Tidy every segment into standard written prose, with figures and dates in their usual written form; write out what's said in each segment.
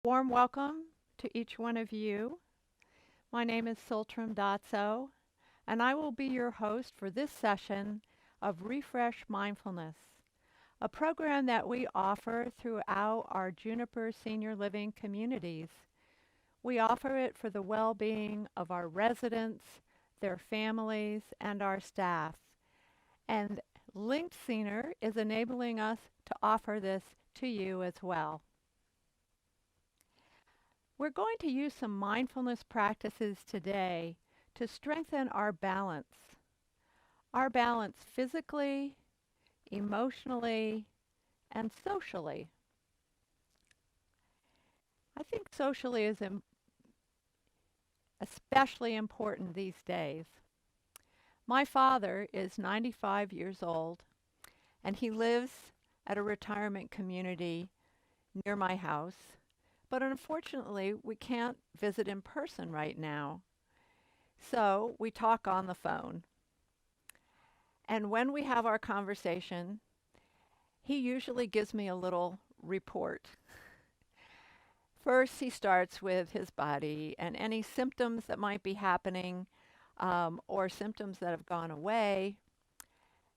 Warm welcome to each one of you. My name is Sultram Dotso, and I will be your host for this session of Refresh Mindfulness, a program that we offer throughout our Juniper senior living communities. We offer it for the well-being of our residents, their families, and our staff. And Linked Senior is enabling us to offer this to you as well. We're going to use some mindfulness practices today to strengthen our balance physically, emotionally, and socially. I think socially is especially important these days. My father is 95 years old, and he lives at a retirement community near my house. But unfortunately, we can't visit in person right now. So we talk on the phone. And when we have our conversation, he usually gives me a little report. First, he starts with his body and any symptoms that might be happening or symptoms that have gone away.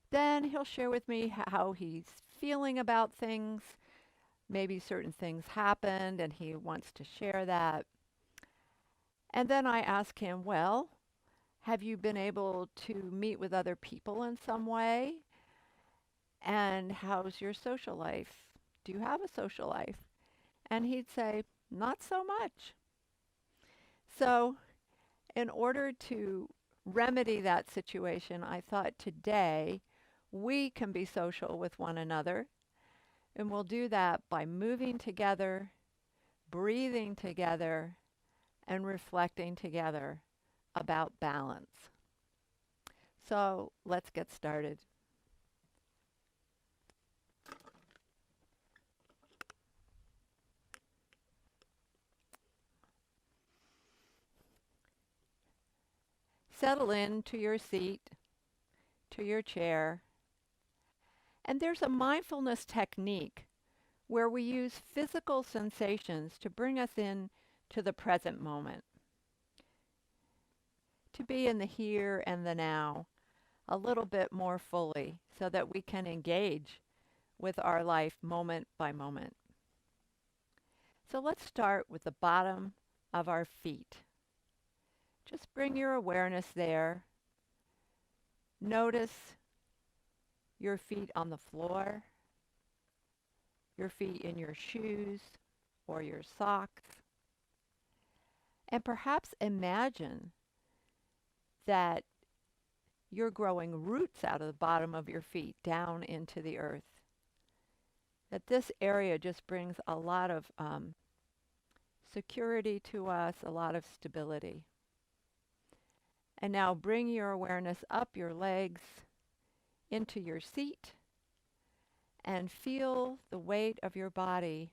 Then he'll share with me how he's feeling about things. Maybe certain things happened and he wants to share that. And then I ask him, well, have you been able to meet with other people in some way? And how's your social life? Do you have a social life? And he'd say, not so much. So, in order to remedy that situation, I thought today we can be social with one another. And we'll do that by moving together, breathing together, and reflecting together about balance. So, let's get started. Settle into your seat, to your chair. And there's a mindfulness technique where we use physical sensations to bring us in to the present moment, to be in the here and the now a little bit more fully so that we can engage with our life moment by moment. So let's start with the bottom of our feet. Just bring your awareness there. Notice your feet on the floor, your feet in your shoes or your socks, and perhaps imagine that you're growing roots out of the bottom of your feet down into the earth. That this area just brings a lot of security to us, a lot of stability. And now bring your awareness up your legs into your seat and feel the weight of your body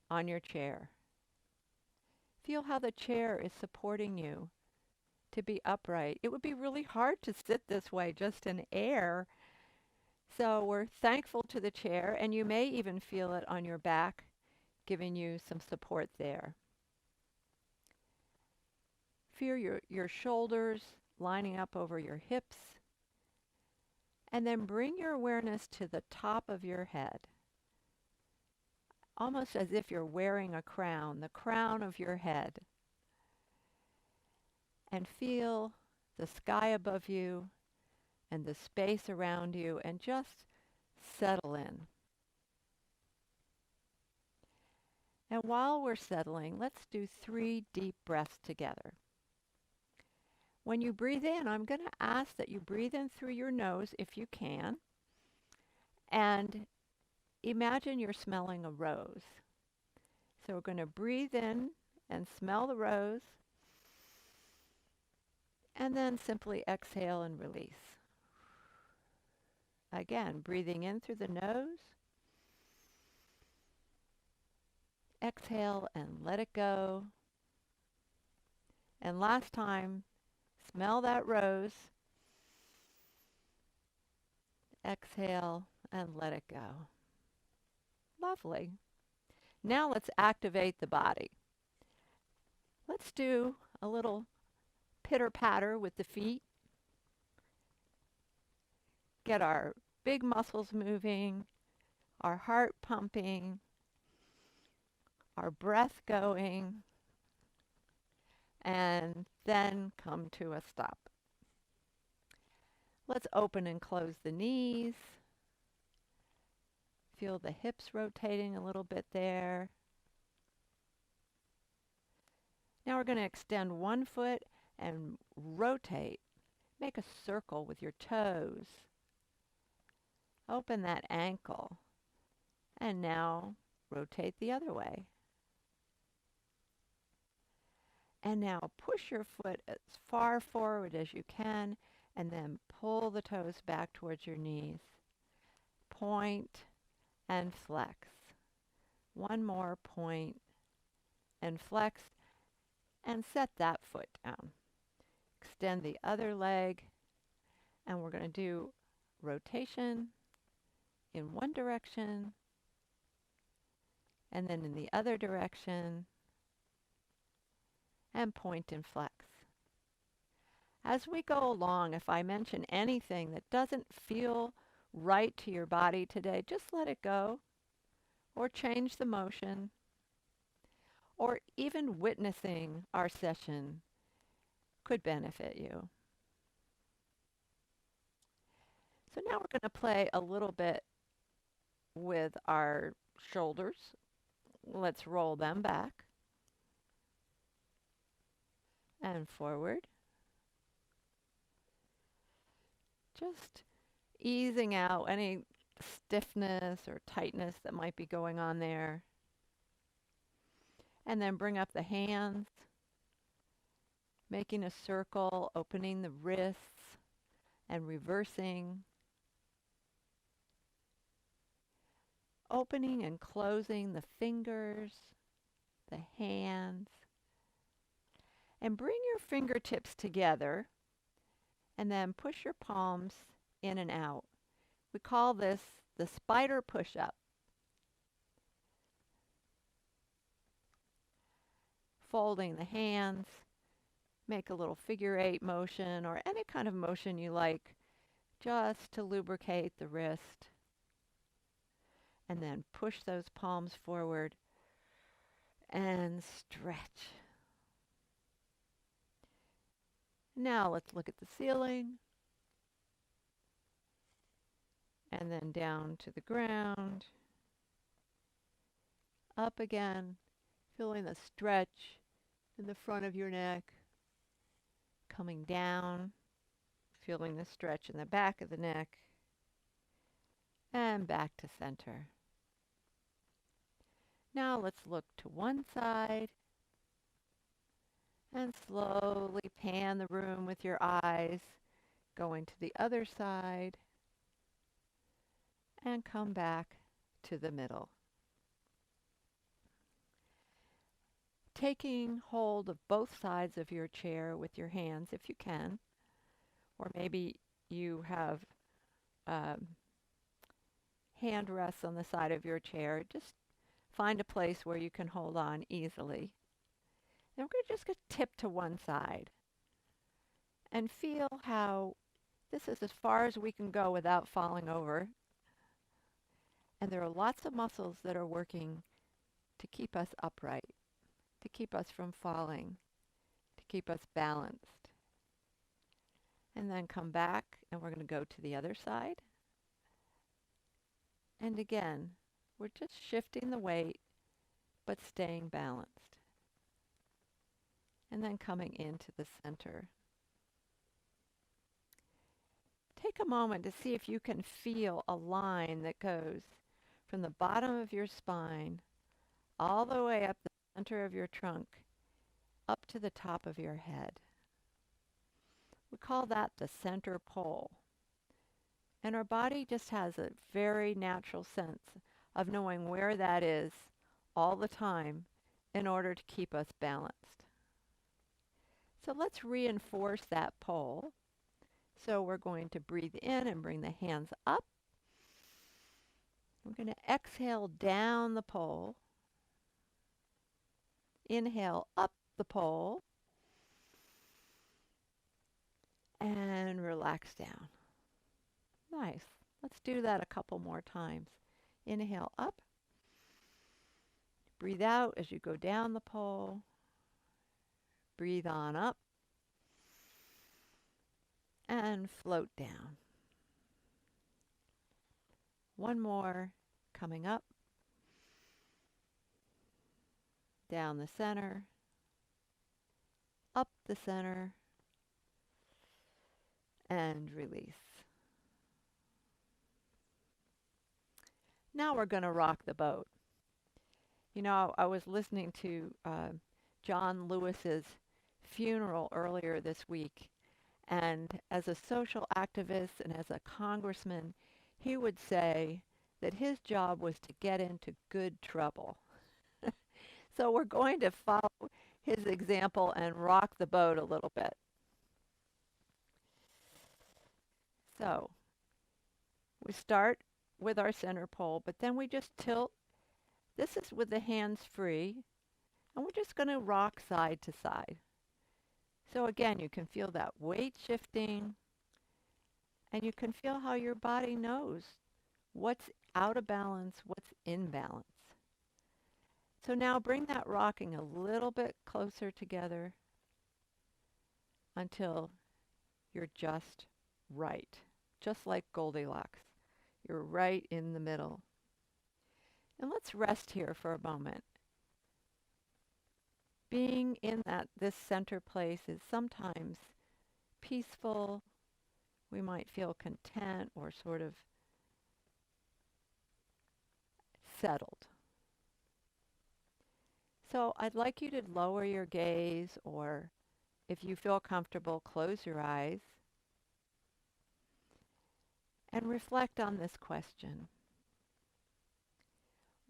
on your chair. Feel how the chair is supporting you to be upright. It would be really hard to sit this way just in air. So we're thankful to the chair, and you may even feel it on your back, giving you some support there. Feel your shoulders lining up over your hips, and then bring your awareness to the top of your head, almost as if you're wearing a crown, the crown of your head. And feel the sky above you and the space around you, and just settle in. And while we're settling, let's do 3 deep breaths together. When you breathe in, I'm going to ask that you breathe in through your nose if you can, and imagine you're smelling a rose. So we're going to breathe in and smell the rose, and then simply exhale and release. Again, breathing in through the nose, exhale and let it go. And last time, smell that rose, exhale and let it go. Lovely. Now let's activate the body. Let's do a little pitter patter with the feet. Get our big muscles moving, our heart pumping, our breath going, and then come to a stop. Let's open and close the knees. Feel the hips rotating a little bit there. Now we're going to extend one foot and rotate. Make a circle with your toes. Open that ankle. And now rotate the other way. And now push your foot as far forward as you can and then pull the toes back towards your knees. Point and flex. One more point and flex and set that foot down. Extend the other leg and we're going to do rotation in one direction and then in the other direction and point and flex. As we go along, if I mention anything that doesn't feel right to your body today, just let it go or change the motion or even witnessing our session could benefit you. So now we're going to play a little bit with our shoulders. Let's roll them back and forward. Just easing out any stiffness or tightness that might be going on there. And then bring up the hands, making a circle, opening the wrists and reversing. Opening and closing the fingers, the hands. And bring your fingertips together and then push your palms in and out. We call this the spider push-up. Folding the hands, make a little figure eight motion or any kind of motion you like just to lubricate the wrist. And then push those palms forward and stretch. Now let's look at the ceiling. And then down to the ground. Up again, feeling the stretch in the front of your neck. Coming down, feeling the stretch in the back of the neck. And back to center. Now let's look to one side and slowly pan the room with your eyes, going to the other side and come back to the middle. Taking hold of both sides of your chair with your hands if you can, or maybe you have hand rests on the side of your chair. Just find a place where you can hold on easily. And we're going to just get tip to one side and feel how this is as far as we can go without falling over. And there are lots of muscles that are working to keep us upright, to keep us from falling, to keep us balanced. And then come back and we're going to go to the other side. And again, we're just shifting the weight but staying balanced. And then coming into the center. Take a moment to see if you can feel a line that goes from the bottom of your spine all the way up the center of your trunk, up to the top of your head. We call that the center pole. And our body just has a very natural sense of knowing where that is all the time in order to keep us balanced. So let's reinforce that pole. So we're going to breathe in and bring the hands up. We're going to exhale down the pole. Inhale up the pole and relax down. Nice. Let's do that a couple more times. Inhale up. Breathe out as you go down the pole. Breathe on up and float down. One more. Coming up. Down the center. Up the center. And release. Now we're going to rock the boat. You know, I was listening to John Lewis's funeral earlier this week, and as a social activist and as a congressman, he would say that his job was to get into good trouble. So we're going to follow his example and rock the boat a little bit. So we start with our center pole, but then we just tilt. This is with the hands free, and we're just going to rock side to side. So again, you can feel that weight shifting, and you can feel how your body knows what's out of balance, what's in balance. So now bring that rocking a little bit closer together until you're just right, just like Goldilocks. You're right in the middle. And let's rest here for a moment. Being in this center place is sometimes peaceful. We might feel content or sort of settled. So I'd like you to lower your gaze, or if you feel comfortable, close your eyes and reflect on this question.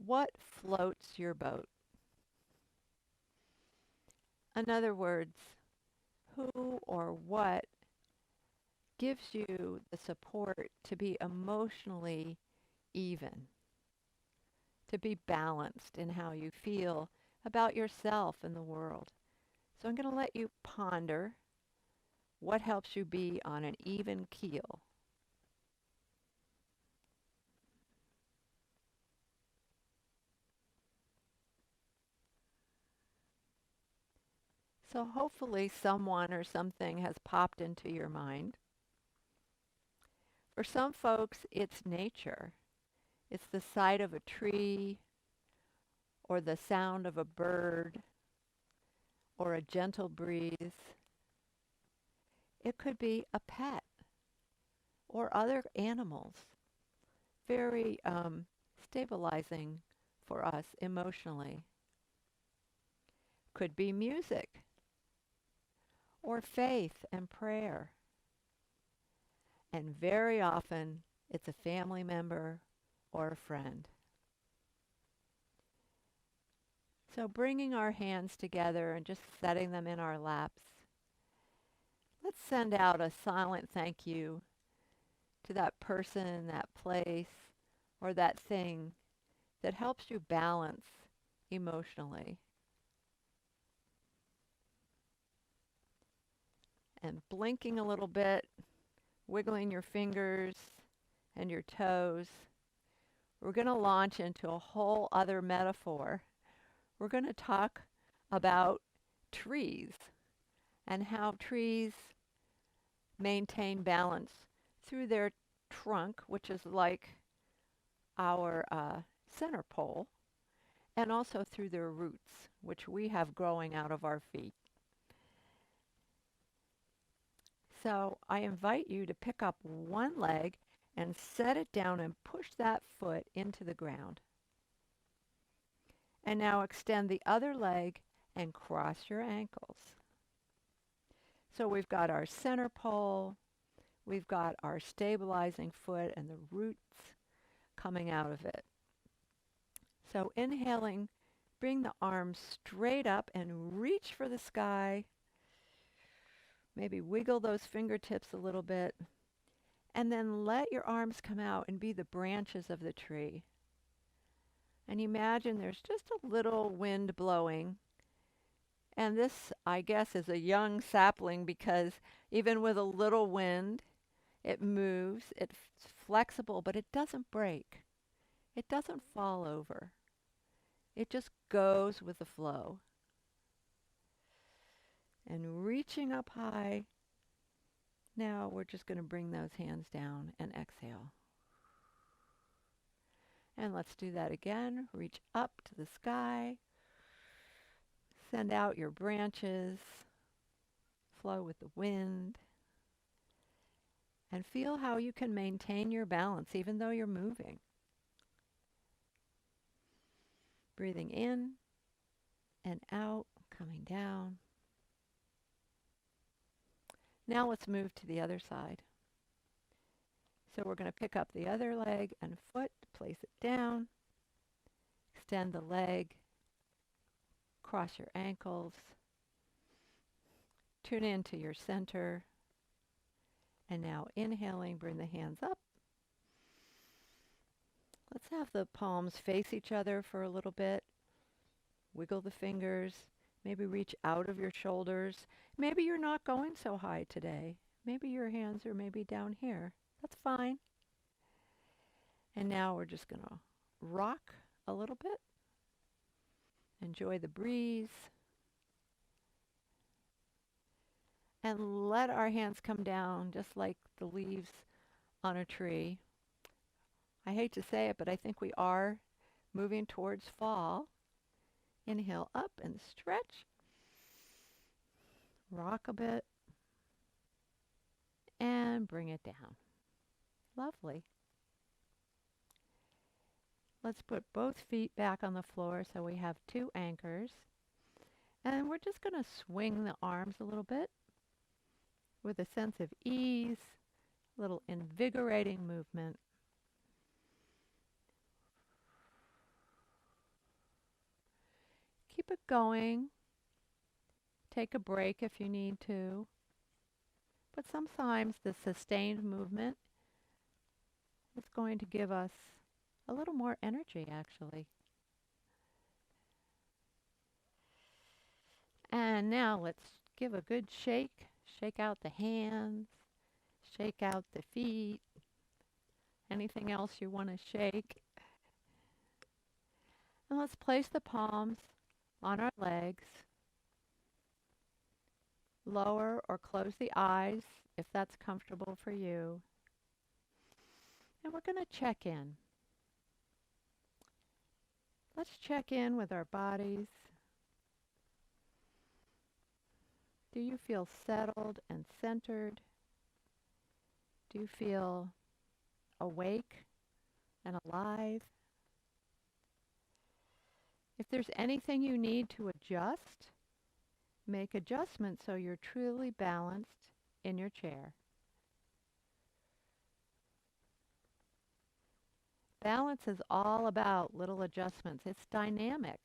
What floats your boat? In other words, who or what gives you the support to be emotionally even, to be balanced in how you feel about yourself and the world? So I'm going to let you ponder what helps you be on an even keel. So hopefully someone or something has popped into your mind. For some folks, it's nature. It's the sight of a tree, or the sound of a bird, or a gentle breeze. It could be a pet or other animals. Very stabilizing for us emotionally. Could be music or faith and prayer. And very often it's a family member or a friend. So bringing our hands together and just setting them in our laps, let's send out a silent thank you to that person, that place, or that thing that helps you balance emotionally. And blinking a little bit, wiggling your fingers and your toes, we're going to launch into a whole other metaphor. We're going to talk about trees and how trees maintain balance through their trunk, which is like our center pole, and also through their roots, which we have growing out of our feet. So I invite you to pick up one leg and set it down and push that foot into the ground. And now extend the other leg and cross your ankles. So we've got our center pole, we've got our stabilizing foot and the roots coming out of it. So inhaling, bring the arms straight up and reach for the sky. Maybe wiggle those fingertips a little bit. And then let your arms come out and be the branches of the tree. And imagine there's just a little wind blowing, And this, I guess, is a young sapling because even with a little wind, it moves, it's flexible, but it doesn't break. It doesn't fall over. It just goes with the flow. And reaching up high, now we're just going to bring those hands down and exhale. And let's do that again. Reach up to the sky. Send out your branches. Flow with the wind. And feel how you can maintain your balance even though you're moving. Breathing in and out, coming down. Now let's move to the other side. So we're going to pick up the other leg and foot, place it down, extend the leg, cross your ankles, tune into your center, and now inhaling, bring the hands up. Let's have the palms face each other for a little bit. Wiggle the fingers, maybe reach out of your shoulders. Maybe you're not going so high today. Maybe your hands are maybe down here. That's fine. And now we're just going to rock a little bit. Enjoy the breeze. And let our hands come down just like the leaves on a tree. I hate to say it, but I think we are moving towards fall. Inhale up and stretch. Rock a bit. And bring it down. Lovely. Let's put both feet back on the floor so we have two anchors. And we're just going to swing the arms a little bit with a sense of ease, a little invigorating movement. Keep it going. Take a break if you need to. But sometimes the sustained movement is going to give us a little more energy, actually. And now let's give a good shake. Shake out the hands. Shake out the feet. Anything else you want to shake. And let's place the palms on our legs. Lower or close the eyes if that's comfortable for you. And we're going to check in. Let's check in with our bodies. Do you feel settled and centered? Do you feel awake and alive? If there's anything you need to adjust, make adjustments so you're truly balanced in your chair. Balance is all about little adjustments. It's dynamic.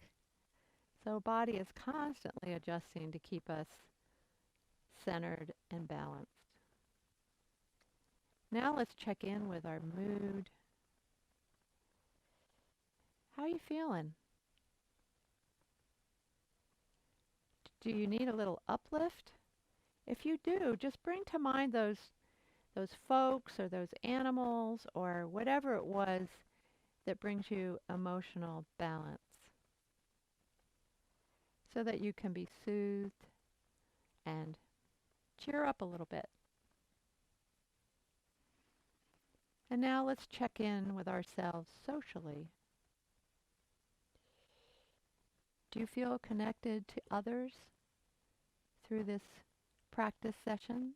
So body is constantly adjusting to keep us centered and balanced. Now let's check in with our mood. How are you feeling? Do you need a little uplift? If you do, just bring to mind those folks or those animals or whatever it was that brings you emotional balance so that you can be soothed and cheer up a little bit. And now let's check in with ourselves socially. Do you feel connected to others through this practice session?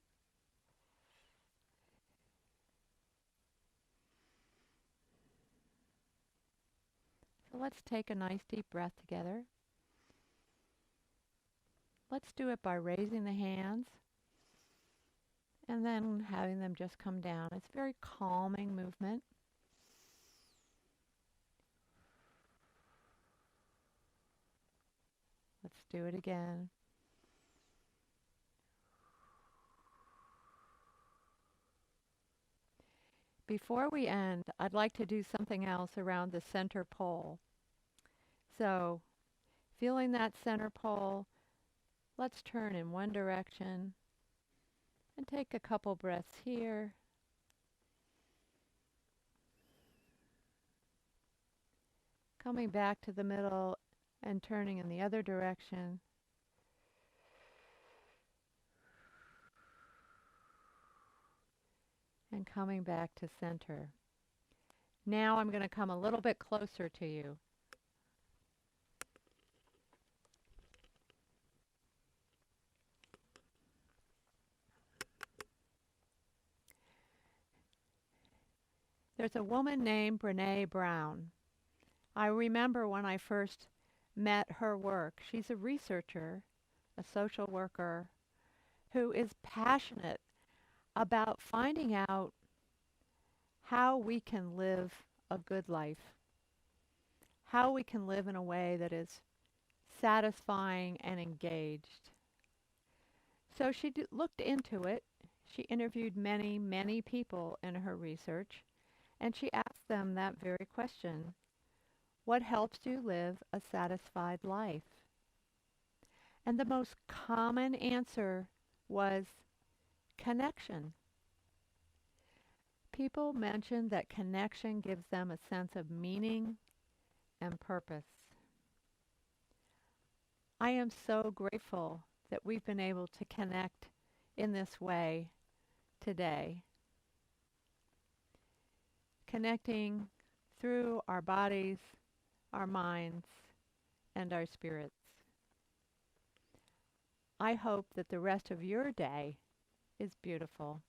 So let's take a nice deep breath together. Let's do it by raising the hands and then having them just come down. It's a very calming movement. Let's do it again. Before we end, I'd like to do something else around the center pole. So, feeling that center pole, Let's turn in one direction and take a couple breaths here, coming back to the middle and turning in the other direction. And coming back to center. Now I'm going to come a little bit closer to you. There's a woman named Brene Brown. I remember when I first met her work. She's a researcher, a social worker, who is passionate about finding out how we can live a good life, how we can live in a way that is satisfying and engaged. So she looked into it. She interviewed many, many people in her research, and she asked them that very question. What helps you live a satisfied life? And the most common answer was connection. People mentioned that connection gives them a sense of meaning and purpose. I am so grateful that we've been able to connect in this way today, connecting through our bodies, our minds, and our spirits. I hope that the rest of your day is beautiful.